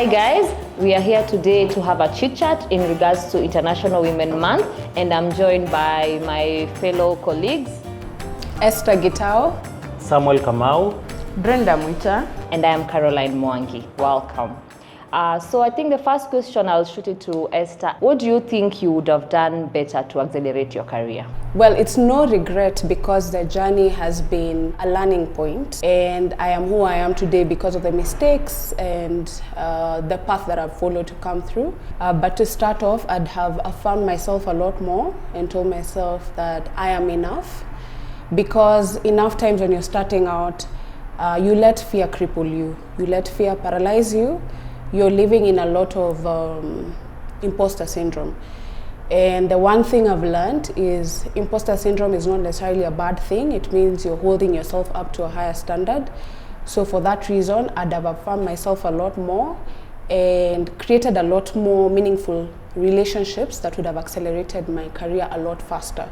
Hi guys, we are here today to have a chit chat in regards to International Women Month, and I'm joined by my fellow colleagues Esther Gitao, Samuel Kamau, Brenda Mwita, and I am Caroline Mwangi. Welcome. So I think the first question, I'll shoot it to Esther. What do you think you would have done better to accelerate your career? Well, it's no regret because the journey has been a learning point, and I am who I am today because of the mistakes and the path that I've followed to come through. But to start off, I'd have affirmed myself a lot more and told myself that I am enough, because enough times when you're starting out, you let fear cripple you, you let fear paralyze you. You're living in a lot of imposter syndrome. And the one thing I've learned is imposter syndrome is not necessarily a bad thing. It means you're holding yourself up to a higher standard. So for that reason, I'd have affirmed myself a lot more and created a lot more meaningful relationships that would have accelerated my career a lot faster.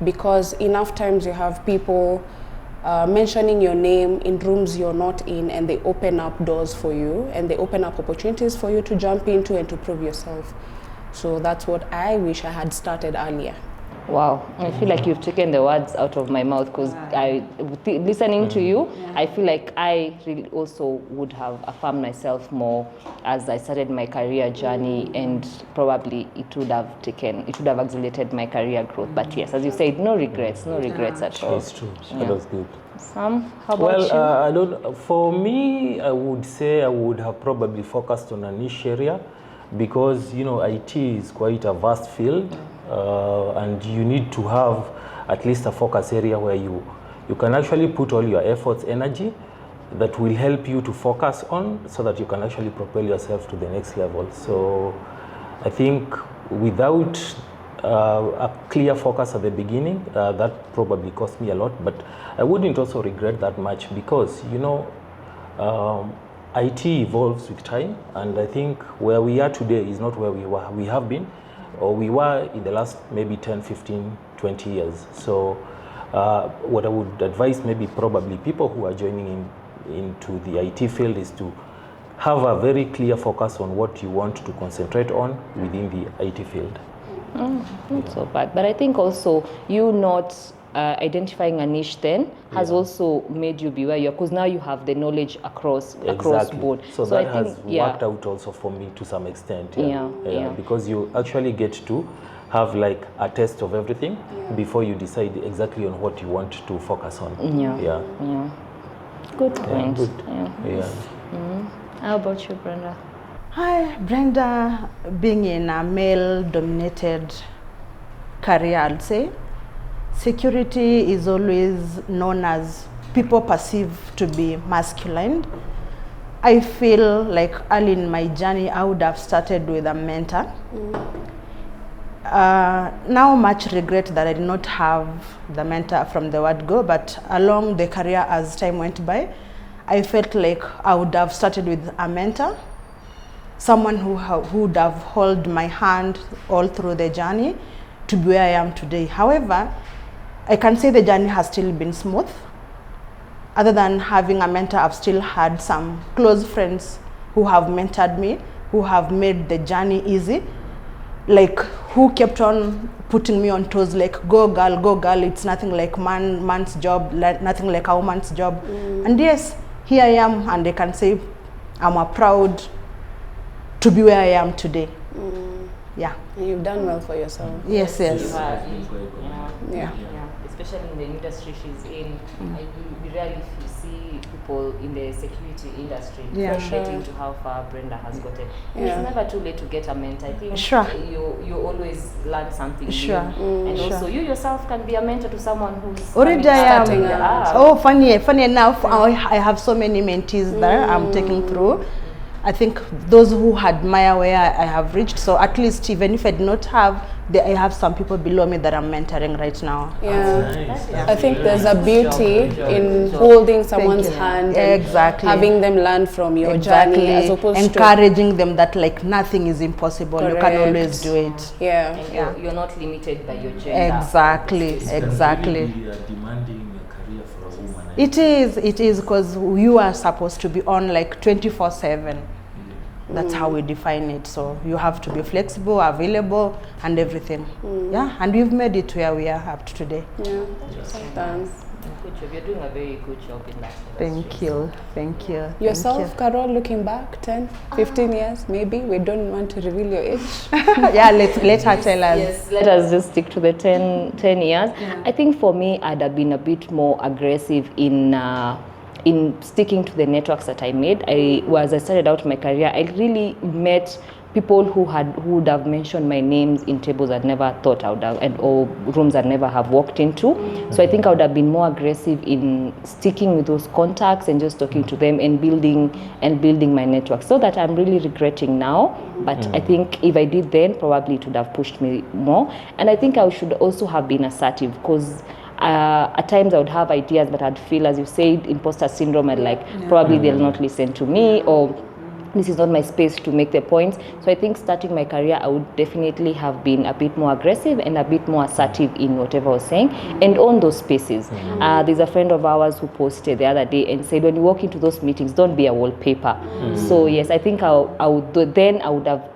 Because enough times you have people mentioning your name in rooms you're not in, and they open up doors for you and they open up opportunities for you to jump into and to prove yourself. So that's what I wish I had started earlier. Wow, I feel like you've taken the words out of my mouth, because listening to you, I feel like I really also would have affirmed myself more as I started my career journey, and probably it would have accelerated my career growth. But yes, as you said, no regrets at all. That's true. That was good. Sam, how about you? For me, I would say I would have probably focused on a niche area, because IT is quite a vast field, and you need to have at least a focus area where you can actually put all your efforts, energy that will help you to focus on, so that you can actually propel yourself to the next level. So I think without a clear focus at the beginning, that probably cost me a lot, but I wouldn't also regret that much, because IT evolves with time, and I think where we are today is not where we have been, or we were in the last maybe 10, 15, 20 years. So what I would advise maybe probably people who are joining into the IT field is to have a very clear focus on what you want to concentrate on within the IT field. Not so bad, but I think also you not identifying a niche then has also made you be where you are, because now you have the knowledge across board. So that has worked out also for me to some extent. Because you actually get to have like a test of everything before you decide exactly on what you want to focus on. Good point. How about you, Brenda? Hi, Brenda. Being in a male-dominated career, I'd say, security is always known as people perceive to be masculine. I feel like early in my journey, I would have started with a mentor. Now much regret that I did not have the mentor from the word go, but along the career as time went by, I felt like I would have started with a mentor, someone who would have held my hand all through the journey to be where I am today. However, I can say the journey has still been smooth. Other than having a mentor, I've still had some close friends who have mentored me, who have made the journey easy, like who kept on putting me on toes, like go girl, it's nothing like man's job, nothing like a woman's job. And yes, here I am, and I can say I'm proud to be where I am today. And you've done well for yourself. Yes. Especially in the industry she's in, we rarely see people in the security industry getting to how far Brenda has gotten. It's never too late to get a mentor. I think you always learn something new. And also you yourself can be a mentor to someone who's already starting out. Oh, funny enough, I have so many mentees that I'm taking through. I think those who admire where I have reached, so at least even if I do not have, I have some people below me that I'm mentoring right now. Nice. I think there's a beauty in holding someone's hand and having them learn from your journey, as opposed to encouraging them that like nothing is impossible. You can always do it. And you're not limited by your gender. Exactly. Demanding a career for a woman. It is because you are supposed to be on like 24/7. That's how we define it. So you have to be flexible, available, and everything. Yeah, and we've made it where we are up to today. Yeah, sometimes. Good job. You're doing a very good job in that. Thank you. Thank you. Yourself, Carol, looking back 10, 15 years, maybe? We don't want to reveal your age. Yeah, let her tell us. Yes, let us just stick to the 10 years. Yeah. I think for me, I'd have been a bit more aggressive in sticking to the networks that I made. As I started out my career, I really met people who would have mentioned my names in tables I'd never thought I would have, or rooms I'd never have walked into. So I think I would have been more aggressive in sticking with those contacts and just talking to them and building my network. So that I'm really regretting now. But I think if I did then, probably it would have pushed me more. And I think I should also have been assertive, because at times I would have ideas, but I'd feel, as you said, imposter syndrome, and probably they'll not listen to me, or this is not my space to make the points. So I think starting my career, I would definitely have been a bit more aggressive and a bit more assertive in whatever I was saying, and own those spaces. There's a friend of ours who posted the other day and said, when you walk into those meetings, don't be a wallpaper. So yes, I think I would have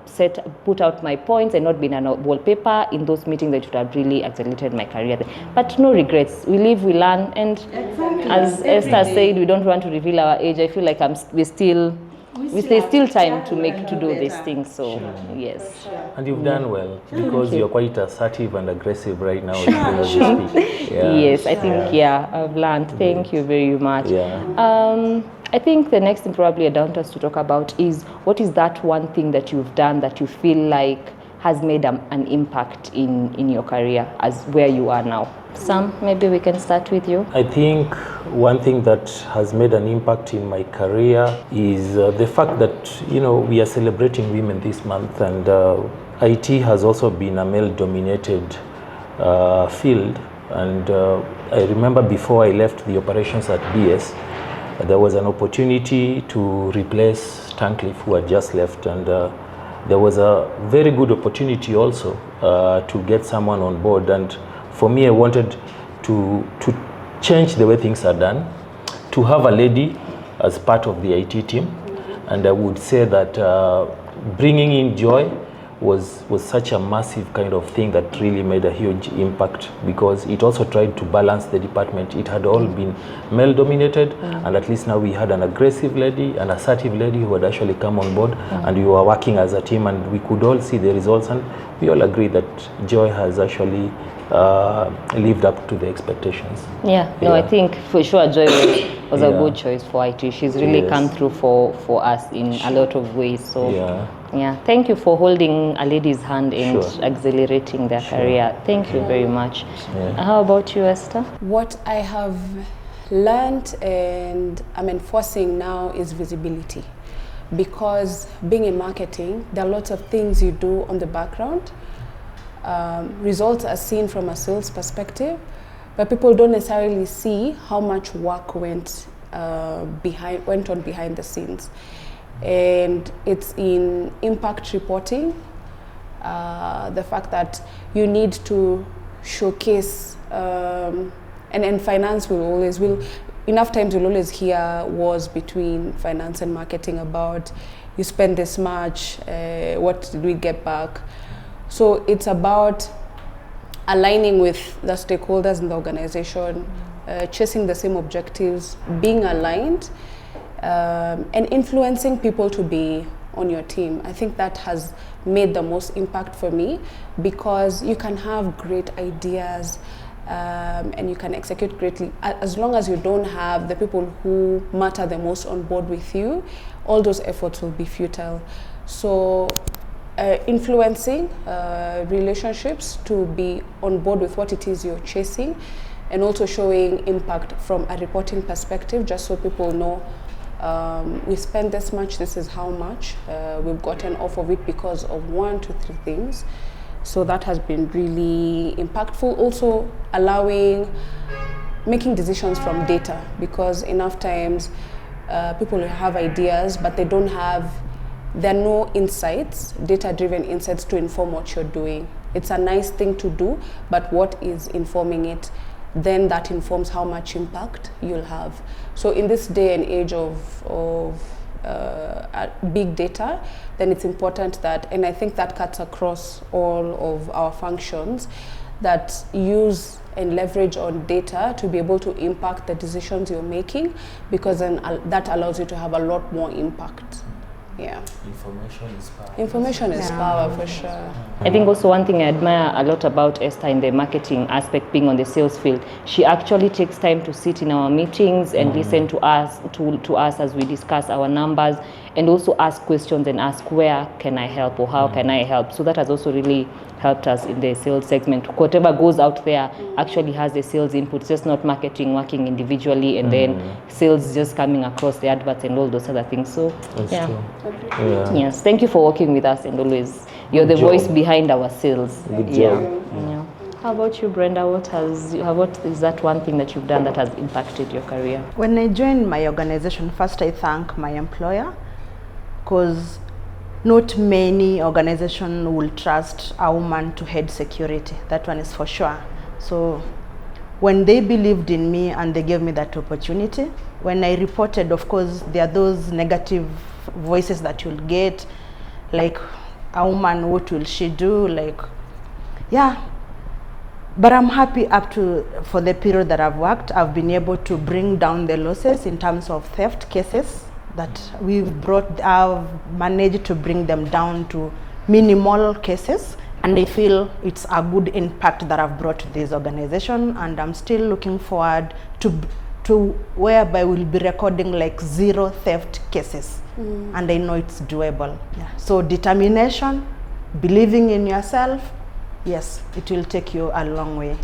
put out my points and not been a wallpaper in those meetings that would have really accelerated my career. But no regrets. We live, we learn, and as Esther said, we don't want to reveal our age. I feel like there's still time to do these things. So yes. And you've done well, because you're quite assertive and aggressive right now as you speak. Yeah. Yes, I think I've learned. Thank you very much. Yeah. I think the next thing probably I want us to talk about is, what is that one thing that you've done that you feel like has made an impact in your career as where you are now? Sam, maybe we can start with you. I think one thing that has made an impact in my career is the fact that, we are celebrating women this month, and IT has also been a male-dominated field. And I remember before I left the operations at BS, there was an opportunity to replace Tankleaf, who had just left, and there was a very good opportunity also to get someone on board. And for me, I wanted to change the way things are done, to have a lady as part of the IT team. And I would say that bringing in Joy was such a massive kind of thing that really made a huge impact, because it also tried to balance the department. It had all been male dominated, and at least now we had an aggressive lady, an assertive lady who had actually come on board, and we were working as a team, and we could all see the results, and we all agree that Joy has actually lived up to the expectations. I think for sure Joy was a good choice for IT. She's really come through for us in a lot of ways. So thank you for holding a lady's hand and accelerating their career. Thank you very much. How about you, Esther? What I have learned and I'm enforcing now is visibility. Because being in marketing, there are lots of things you do on the background. Results are seen from a sales perspective, but people don't necessarily see how much work went on behind the scenes. And it's in impact reporting, the fact that you need to showcase, and finance will enough times you'll always hear wars between finance and marketing about, you spend this much, what did we get back? So it's about aligning with the stakeholders in the organization, chasing the same objectives, being aligned, and influencing people to be on your team. I think that has made the most impact for me, because you can have great ideas and you can execute greatly. As long as you don't have the people who matter the most on board with you, all those efforts will be futile. So influencing relationships to be on board with what it is you're chasing, and also showing impact from a reporting perspective, just so people know we spent this much, this is how much we've gotten off of it because of 1 to 3 things. So that has been really impactful. Also making decisions from data, because enough times people have ideas, but there are no insights, data-driven insights to inform what you're doing. It's a nice thing to do, but what is informing it? Then that informs how much impact you'll have. So in this day and age of big data, then it's important that, and I think that cuts across all of our functions, that use and leverage on data to be able to impact the decisions you're making, because then that allows you to have a lot more impact. Yeah. Information is power. Information is power, for sure. I think also one thing I admire a lot about Esther in the marketing aspect, being on the sales field, she actually takes time to sit in our meetings and listen to us as we discuss our numbers, and also ask questions and ask, where can I help, or how can I help? So that has also really helped us in the sales segment. Whatever goes out there actually has the sales input, it's just not marketing working individually and then sales just coming across the adverts and all those other things. So That's yeah. true. Yeah. Yes, thank you for working with us, and always you're the voice behind our sales. Good Yeah. job. Yeah. How about you, Brenda? What is that one thing that you've done that has impacted your career? When I joined my organization, first I thank my employer, because not many organizations will trust a woman to head security. That one is for sure. So when they believed in me and they gave me that opportunity, when I reported, of course, there are those negative voices that you'll get, like, a woman, what will she do? Like, yeah. But I'm happy for the period that I've worked, I've been able to bring down the losses in terms of theft cases that I've managed to bring them down to minimal cases. And I feel it's a good impact that I've brought to this organization, and I'm still looking forward to whereby we'll be recording like 0 theft cases. And I know it's doable. Yeah. So determination, believing in yourself, yes, it will take you a long way.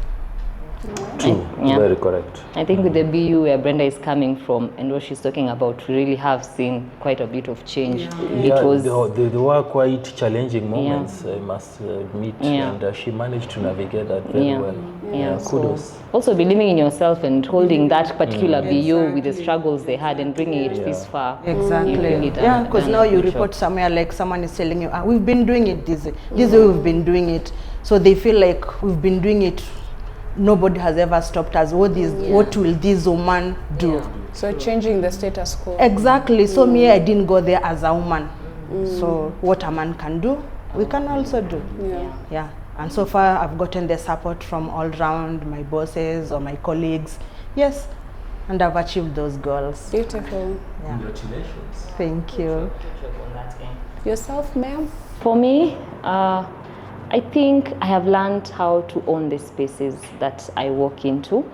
True. Yeah. Very correct. I think with the BU where Brenda is coming from and what she's talking about, we really have seen quite a bit of change. Yeah, there were quite challenging moments, I must admit, Yeah. and she managed to navigate that very well. Yeah. Kudos. So also believing in yourself and holding that particular BU with the struggles they had and bringing it this far. Exactly. You've really Yeah, because now you good job. report somewhere, like someone is telling you, we've been doing it this way. This way we've been doing it. So they feel like we've been doing it. Nobody has ever stopped us. What will this woman do? Yeah. So changing the status quo. Exactly. So me, I didn't go there as a woman. So what a man can do, we can also do. Yeah. And so far, I've gotten the support from all round, my bosses or my colleagues. Yes. And I've achieved those goals. Beautiful. Yeah. Congratulations. Thank you. Yourself, ma'am? For me, I think I have learned how to own the spaces that I walk into,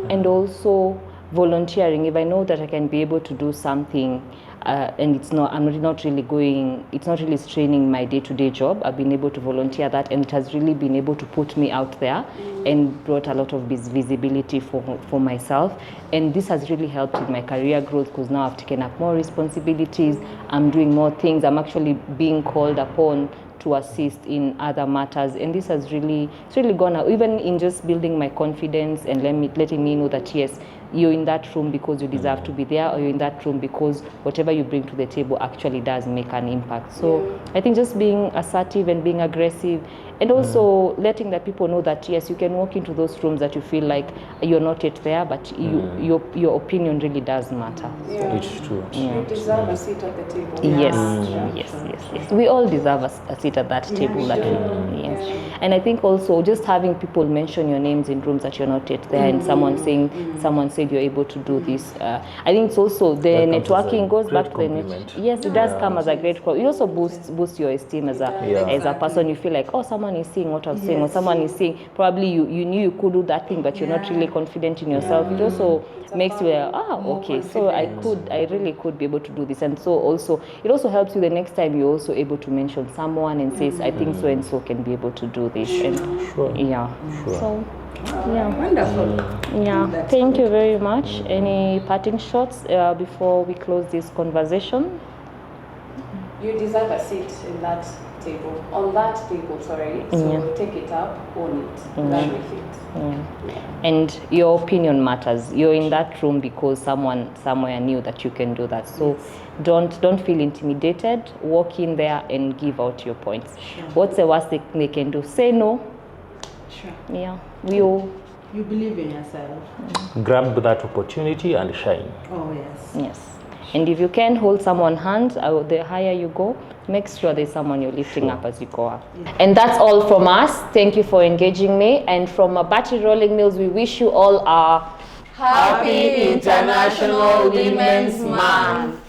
and also volunteering. If I know that I can be able to do something, and it's not really straining my day-to-day job, I've been able to volunteer that, and it has really been able to put me out there and brought a lot of visibility for myself. And this has really helped in my career growth, because now I've taken up more responsibilities, I'm doing more things, I'm actually being called upon to assist in other matters, and this has really gone out, even in just building my confidence and letting me know that yes, you're in that room because you deserve to be there, or you're in that room because whatever you bring to the table actually does make an impact. So I think just being assertive and being aggressive, and also letting the people know that yes, you can walk into those rooms that you feel like you're not yet there, but your opinion really does matter. It's true. You deserve a seat at the table. Yes. We all deserve a seat at that table. Yes. And I think also just having people mention your names in rooms that you're not yet there, and someone said you're able to do this. I think it's also the networking goes back to the network. Yes, it does come as a great call. It also boosts your esteem as a person. You feel like, oh, someone is seeing what I'm saying, or someone is seeing, probably you knew you could do that thing, but you're not really confident in yourself. It also makes you okay, so I really could be able to do this. And so also it also helps you the next time you're also able to mention someone and says, I think so and so can be able to do this. And so Wonderful. Thank you very much. Any parting shots before we close this conversation? You deserve a seat in that table, on that table, sorry. So take it up, own it, run with it. And your opinion matters. You're in that room because someone somewhere knew that you can do that. So don't feel intimidated. Walk in there and give out your points. What's the worst thing they can do? Say no. Yeah. You believe in yourself. Grab that opportunity and shine. Oh yes. Yes. And if you can hold someone's hand, the higher you go, make sure there's someone you're lifting up as you go up. And that's all from us. Thank you for engaging me. And from Battery Rolling Mills, we wish you all a Happy International Women's Month.